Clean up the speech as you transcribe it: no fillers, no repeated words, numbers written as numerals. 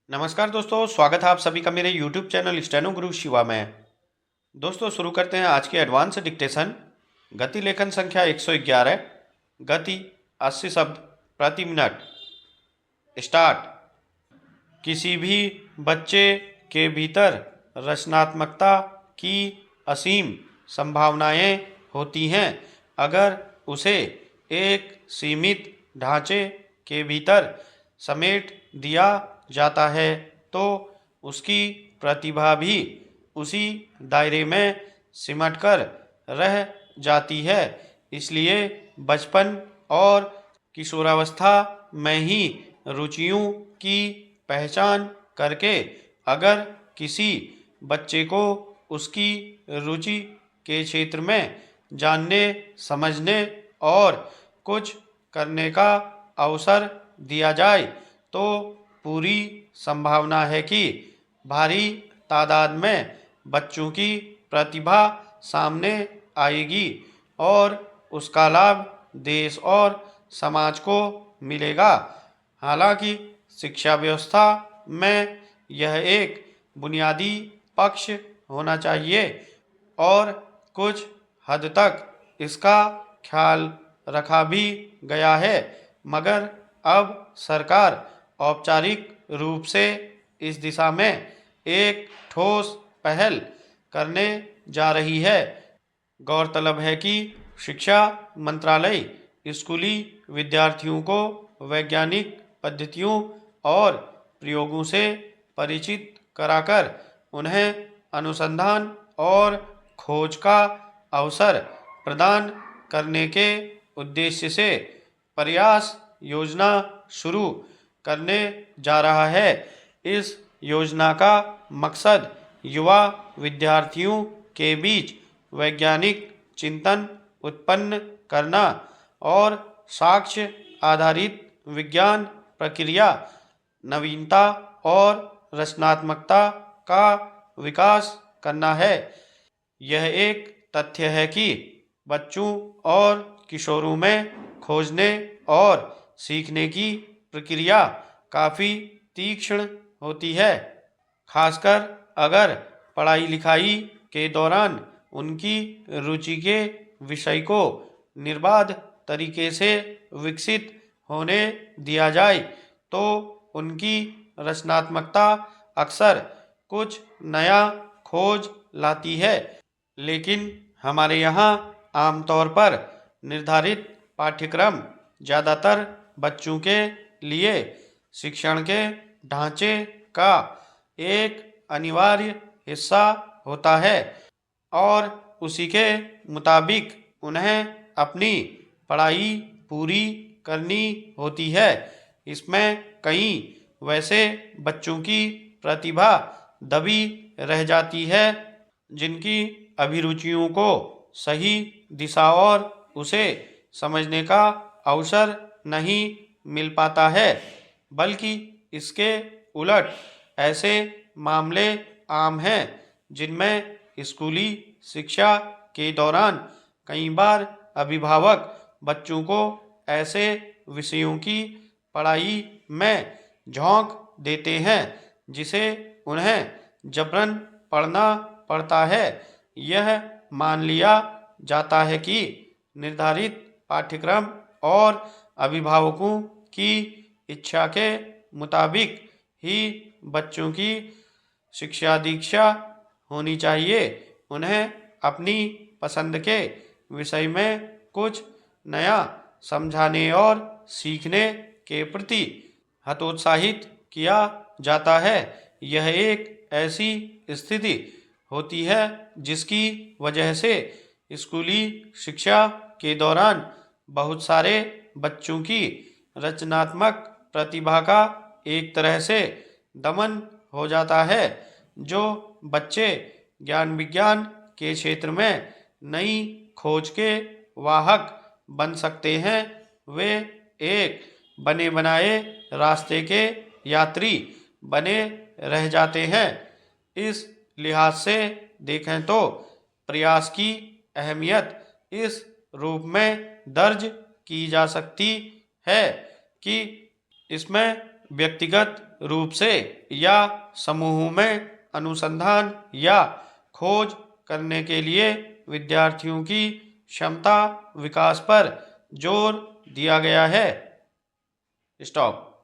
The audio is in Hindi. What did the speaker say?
नमस्कार दोस्तों, स्वागत है आप सभी का मेरे YouTube चैनल स्टेनो गुरु शिवा में। दोस्तों शुरू करते हैं आज के एडवांस डिक्टेशन। गति लेखन संख्या 111। गति 80 शब्द प्रति मिनट। स्टार्ट। किसी भी बच्चे के भीतर रचनात्मकता की असीम संभावनाएं होती हैं। अगर उसे एक सीमित ढांचे के भीतर समेट दिया जाता है तो उसकी प्रतिभा भी उसी दायरे में सिमटकर रह जाती है। इसलिए बचपन और किशोरावस्था में ही रुचियों की पहचान करके अगर किसी बच्चे को उसकी रुचि के क्षेत्र में जानने, समझने और कुछ करने का अवसर दिया जाए तो पूरी संभावना है कि भारी तादाद में बच्चों की प्रतिभा सामने आएगी और उसका लाभ देश और समाज को मिलेगा। हालांकि शिक्षा व्यवस्था में यह एक बुनियादी पक्ष होना चाहिए और कुछ हद तक इसका ख्याल रखा भी गया है, मगर अब सरकार औपचारिक रूप से इस दिशा में एक ठोस पहल करने जा रही है। गौरतलब है कि शिक्षा मंत्रालय स्कूली विद्यार्थियों को वैज्ञानिक पद्धतियों और प्रयोगों से परिचित कराकर उन्हें अनुसंधान और खोज का अवसर प्रदान करने के उद्देश्य से प्रयास योजना शुरू करने जा रहा है। इस योजना का मकसद युवा विद्यार्थियों के बीच वैज्ञानिक चिंतन उत्पन्न करना और साक्ष्य आधारित विज्ञान प्रक्रिया, नवीनता और रचनात्मकता का विकास करना है। यह एक तथ्य है कि बच्चों और किशोरों में खोजने और सीखने की प्रक्रिया काफ़ी तीक्ष्ण होती है, खासकर अगर पढ़ाई लिखाई के दौरान उनकी रुचि के विषय को निर्बाध तरीके से विकसित होने दिया जाए तो उनकी रचनात्मकता अक्सर कुछ नया खोज लाती है। लेकिन हमारे यहाँ आमतौर पर निर्धारित पाठ्यक्रम ज़्यादातर बच्चों के लिए शिक्षण के ढांचे का एक अनिवार्य हिस्सा होता है और उसी के मुताबिक उन्हें अपनी पढ़ाई पूरी करनी होती है। इसमें कई वैसे बच्चों की प्रतिभा दबी रह जाती है जिनकी अभिरुचियों को सही दिशा और उसे समझने का अवसर नहीं मिल पाता है, बल्कि इसके उलट ऐसे मामले आम हैं जिनमें स्कूली शिक्षा के दौरान कई बार अभिभावक बच्चों को ऐसे विषयों की पढ़ाई में झोंक देते हैं जिसे उन्हें जबरन पढ़ना पड़ता है। यह मान लिया जाता है कि निर्धारित पाठ्यक्रम और अभिभावकों की इच्छा के मुताबिक ही बच्चों की शिक्षा दीक्षा होनी चाहिए। उन्हें अपनी पसंद के विषय में कुछ नया समझाने और सीखने के प्रति हतोत्साहित किया जाता है। यह एक ऐसी स्थिति होती है जिसकी वजह से स्कूली शिक्षा के दौरान बहुत सारे बच्चों की रचनात्मक प्रतिभा का एक तरह से दमन हो जाता है। जो बच्चे ज्ञान विज्ञान के क्षेत्र में नई खोज के वाहक बन सकते हैं वे एक बने बनाए रास्ते के यात्री बने रह जाते हैं। इस लिहाज से देखें तो प्रयास की अहमियत इस रूप में दर्ज की जा सकती है कि इसमें व्यक्तिगत रूप से या समूह में अनुसंधान या खोज करने के लिए विद्यार्थियों की क्षमता विकास पर जोर दिया गया है। स्टॉप।